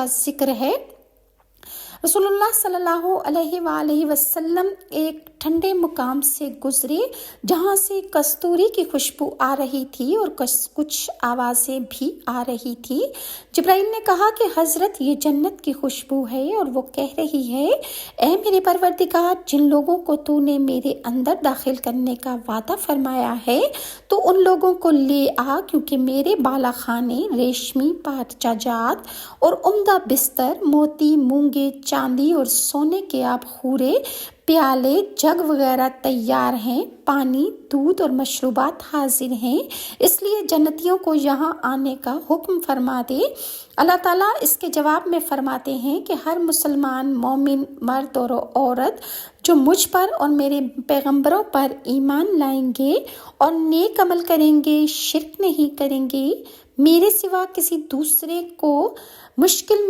کا ذکر ہے۔ رسول صلی اللہ علیہ وسلم ایک ٹھنڈے مقام سے گزرے جہاں سے کستوری کی خوشبو آ رہی تھی اور کچھ آوازیں بھی آ رہی تھی۔ جبرائیل نے کہا کہ حضرت یہ جنت کی خوشبو ہے اور وہ کہہ رہی ہے، اے میرے پروردگار، جن لوگوں کو تو نے میرے اندر داخل کرنے کا وعدہ فرمایا ہے تو ان لوگوں کو لے آ، کیونکہ میرے بالا خانے ریشمی پارچہ جات اور عمدہ بستر، موتی، مونگے، چاندی اور سونے کے آبخورے، پیالے، جگ وغیرہ تیار ہیں، پانی، دودھ اور مشروبات حاضر ہیں، اس لیے جنتیوں کو یہاں آنے کا حکم فرما دے۔ اللہ تعالیٰ اس کے جواب میں فرماتے ہیں کہ ہر مسلمان مومن مرد اور عورت جو مجھ پر اور میرے پیغمبروں پر ایمان لائیں گے اور نیک عمل کریں گے، شرک نہیں کریں گے، میرے سوا کسی دوسرے کو مشکل